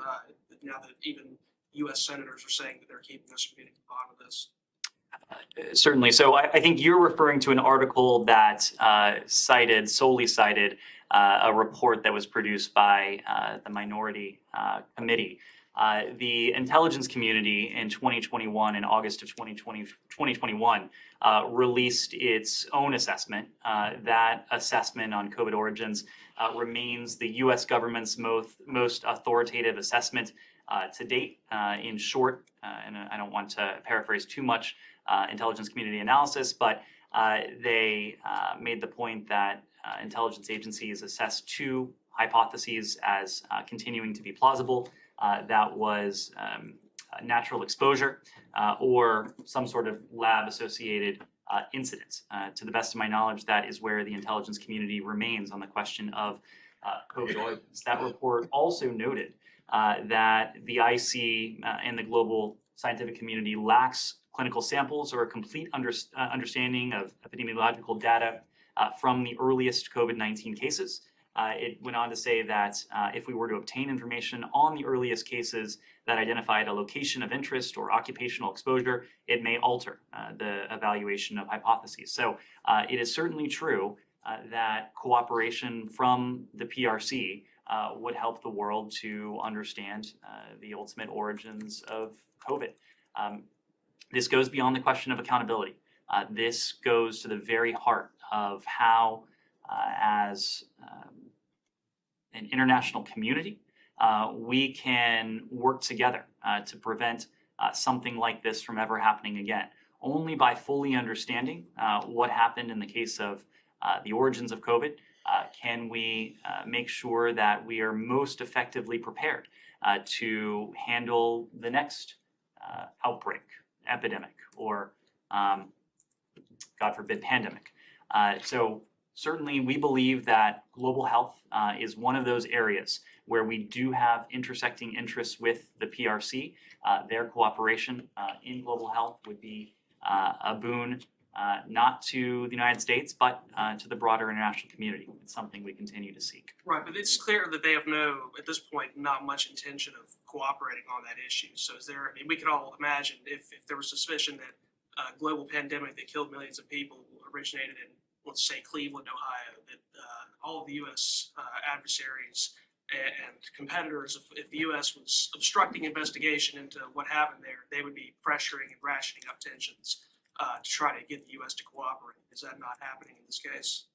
now that even U.S. senators are saying that they're keeping us from getting to the bottom of this? Certainly. So I think you're referring to an article that solely cited a report that was produced by the minority committee. The intelligence community in 2021, in August of 2021, released its own assessment. That assessment on COVID origins remains the U.S. government's most authoritative assessment to date. In short, and I don't want to paraphrase too much intelligence community analysis, but they made the point that intelligence agencies assessed two hypotheses as continuing to be plausible. That was natural exposure or some sort of lab-associated incidents. To the best of my knowledge, that is where the intelligence community remains on the question of COVID origins. That report also noted that the IC and the global scientific community lacks clinical samples or a complete understanding of epidemiological data from the earliest COVID-19 cases. It went on to say that if we were to obtain information on the earliest cases that identified a location of interest or occupational exposure, it may alter the evaluation of hypotheses. So it is certainly true that cooperation from the PRC would help the world to understand the ultimate origins of COVID. This goes beyond the question of accountability. This goes to the very heart of how, as an international community, we can work together to prevent something like this from ever happening again. Only by fully understanding what happened in the case of the origins of COVID can we make sure that we are most effectively prepared to handle the next outbreak, epidemic, or God forbid, pandemic. So certainly we believe that global health is one of those areas where we do have intersecting interests with the PRC. Their cooperation in global health would be a boon not to the United States, but to the broader international community. It's something we continue to seek. Right, but it's clear that they have at this point, not much intention of cooperating on that issue. So is there, I mean, we could all imagine if there was suspicion that a global pandemic that killed millions of people originated in, let's say, Cleveland, Ohio, that all of the U.S. Adversaries and competitors, if the U.S. was obstructing investigation into what happened there, they would be pressuring and ratcheting up tensions to try to get the U.S. to cooperate. Is that not happening in this case?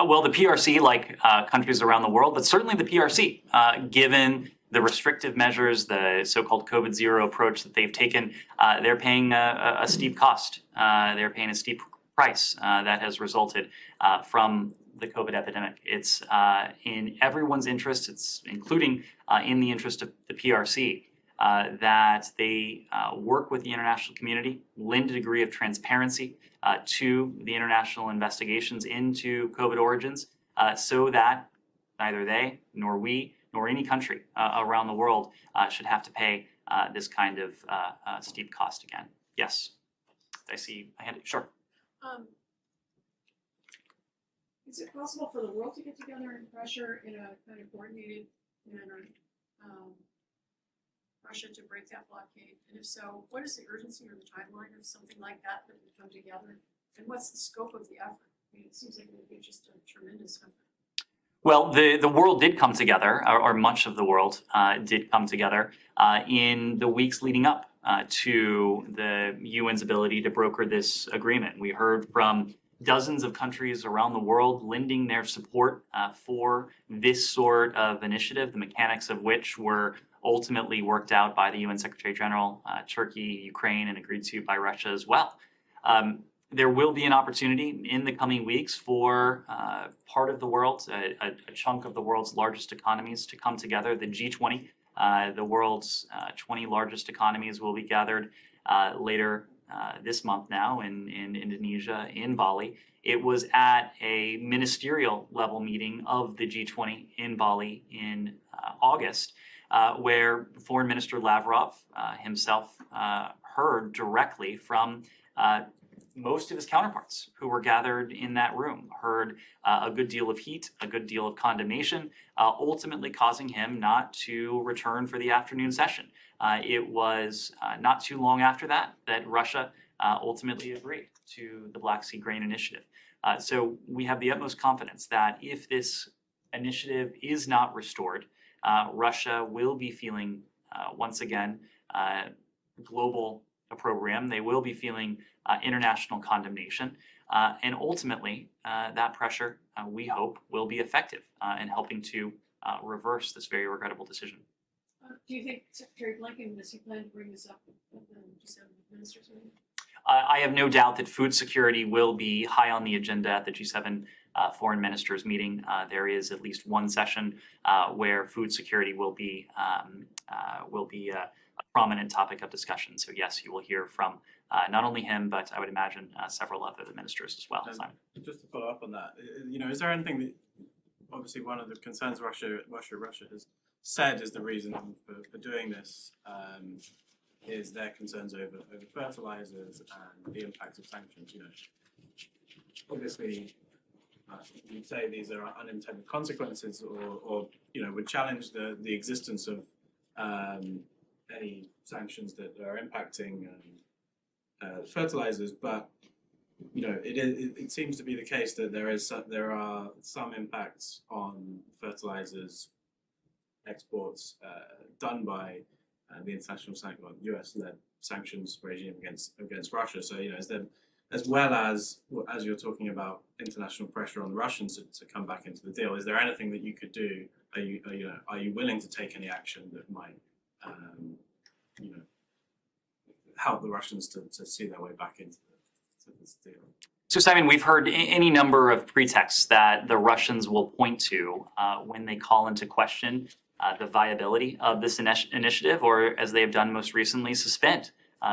Well, the PRC, like countries around the world, but certainly the PRC, given the restrictive measures, the so-called COVID zero approach that they've taken, they're paying a steep cost. They're paying a steep price that has resulted from the COVID epidemic. It's in everyone's interest, it's including in the interest of the PRC, that they work with the international community, lend a degree of transparency to the international investigations into COVID origins, so that neither they nor we nor any country around the world should have to pay this kind of steep cost again. Yes, I see a hand. Sure. Is it possible for the world to get together and pressure in a kind of coordinated manner Russia to break that blockade? And if so, what is the urgency or the timeline of something like that that would come together? And what's the scope of the effort? I mean, it seems like it would be just a tremendous effort. Well, the world did come together, or much of the world did come together in the weeks leading up to the UN's ability to broker this agreement. We heard from dozens of countries around the world lending their support for this sort of initiative, the mechanics of which were ultimately worked out by the UN Secretary General, Turkey, Ukraine, and agreed to by Russia as well. There will be an opportunity in the coming weeks for part of the world, a chunk of the world's largest economies to come together. The G20, the world's 20 largest economies, will be gathered later this month now in Indonesia, in Bali. It was at a ministerial level meeting of the G20 in Bali in August, where Foreign Minister Lavrov himself heard directly from most of his counterparts who were gathered in that room, heard a good deal of heat, a good deal of condemnation, ultimately causing him not to return for the afternoon session. It was not too long after that Russia ultimately agreed to the Black Sea Grain Initiative. So we have the utmost confidence that if this initiative is not restored, Russia will be feeling, once again, global opprobrium. They will be feeling international condemnation. And ultimately, that pressure, we hope, will be effective in helping to reverse this very regrettable decision. Do you think Secretary Blinken, does he plan to bring this up at the G7 ministers meeting? I have no doubt that food security will be high on the agenda at the G7 foreign ministers meeting. There is at least one session where food security will be a prominent topic of discussion. So yes, you will hear from not only him, but I would imagine several other ministers as well. Simon. Just to follow up on that, is there anything that, obviously one of the concerns Russia has said is the reason for doing this is their concerns over fertilizers and the impact of sanctions. Obviously, you'd say these are unintended consequences, or would challenge the existence of any sanctions that are impacting fertilizers. But it seems to be the case that there are some impacts on fertilizers exports done by the international US-led sanctions regime against Russia. So is there, as well as you're talking about international pressure on the Russians to come back into the deal, is there anything that you could do? Are you willing to take any action that might help the Russians to see their way back into this deal? So Simon, we've heard any number of pretexts that the Russians will point to when they call into question the viability of this initiative, or as they have done most recently, suspend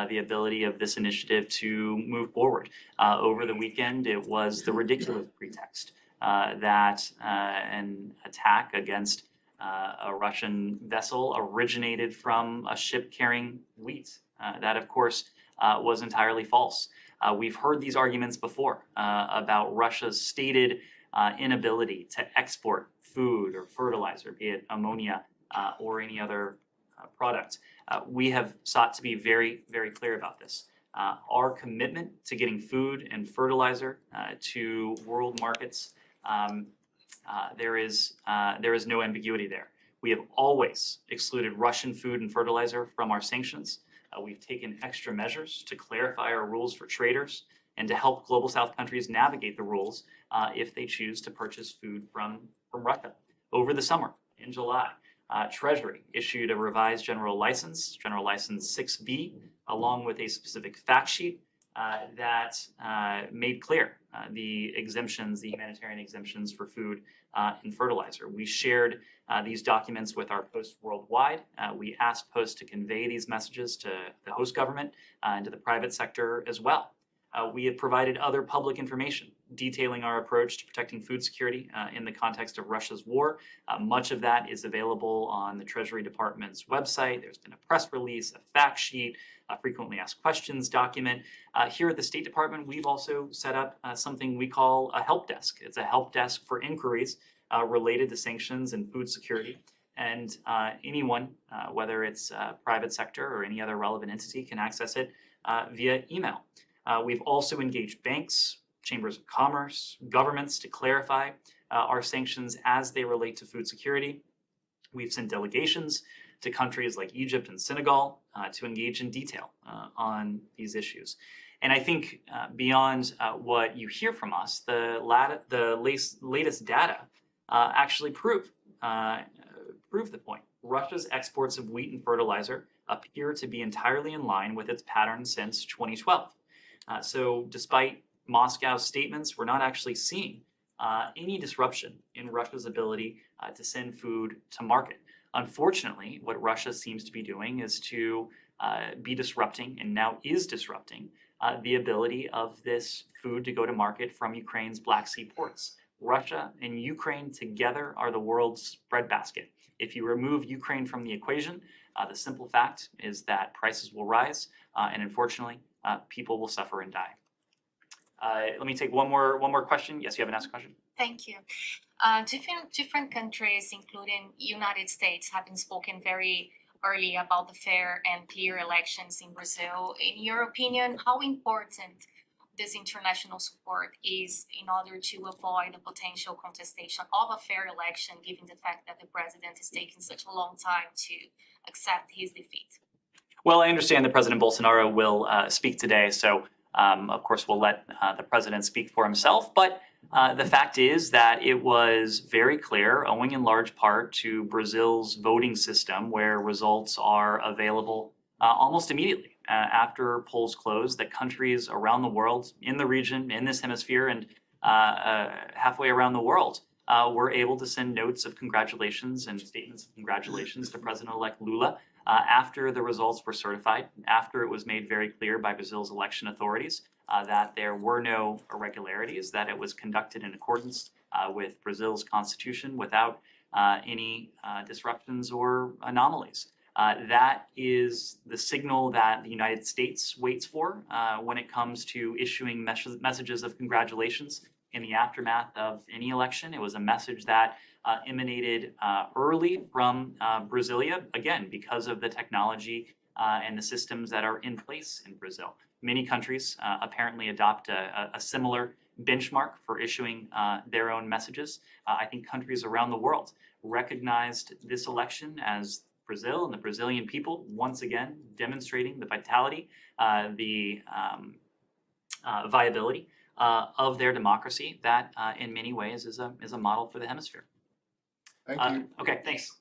the ability of this initiative to move forward. Over the weekend, it was the ridiculous pretext that an attack against a Russian vessel originated from a ship carrying wheat. That, of course, was entirely false. We've heard these arguments before about Russia's stated inability to export food or fertilizer, be it ammonia or any other product. We have sought to be very, very clear about this. Our commitment to getting food and fertilizer to world markets, there is no ambiguity there. We have always excluded Russian food and fertilizer from our sanctions. We've taken extra measures to clarify our rules for traders and to help Global South countries navigate the rules if they choose to purchase food from Russia. Over the summer, in July, Treasury issued a revised General License 6B, along with a specific fact sheet that made clear the exemptions, the humanitarian exemptions for food and fertilizer. We shared these documents with our posts worldwide. We asked posts to convey these messages to the host government and to the private sector as well. We have provided other public information detailing our approach to protecting food security in the context of Russia's war. Much of that is available on the Treasury Department's website. There's been a press release, a fact sheet, a frequently asked questions document. Here at the State Department, we've also set up something we call a help desk. It's a help desk for inquiries related to sanctions and food security and anyone, whether it's private sector or any other relevant entity, can access it via email. We've also engaged banks, chambers of commerce, governments to clarify our sanctions as they relate to food security. We've sent delegations to countries like Egypt and Senegal to engage in detail on these issues. And I think beyond what you hear from us, the latest data actually prove the point. Russia's exports of wheat and fertilizer appear to be entirely in line with its pattern since 2012. So despite Moscow's statements, we're not actually seeing any disruption in Russia's ability to send food to market. Unfortunately, what Russia seems to be doing is to be disrupting, and now is disrupting, the ability of this food to go to market from Ukraine's Black Sea ports. Russia and Ukraine together are the world's breadbasket. If you remove Ukraine from the equation, the simple fact is that prices will rise, and unfortunately, people will suffer and die. Let me take one more question. Yes, you haven't asked a question? Thank you. Different countries, including United States, have been spoken very early about the fair and clear elections in Brazil. In your opinion, how important this international support is in order to avoid the potential contestation of a fair election, given the fact that the president is taking such a long time to accept his defeat? Well, I understand that President Bolsonaro will speak today, so of course we'll let the president speak for himself. But the fact is that it was very clear, owing in large part to Brazil's voting system, where results are available almost immediately after polls close, that countries around the world, in the region, in this hemisphere, and halfway around the world, were able to send notes of congratulations and statements of congratulations to President-elect Lula after the results were certified, after it was made very clear by Brazil's election authorities that there were no irregularities, that it was conducted in accordance with Brazil's constitution without any disruptions or anomalies. That is the signal that the United States waits for when it comes to issuing messages of congratulations in the aftermath of any election. It was a message that emanated early from Brasilia, again, because of the technology and the systems that are in place in Brazil. Many countries apparently adopt a similar benchmark for issuing their own messages. I think countries around the world recognized this election as Brazil and the Brazilian people once again demonstrating the vitality, the viability of their democracy that in many ways is a model for the hemisphere. Thank you. Okay, thanks.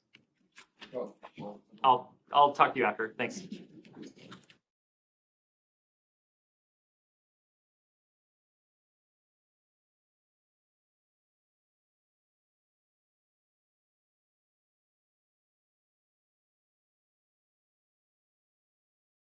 Oh, well, I'll talk to you after. Thanks.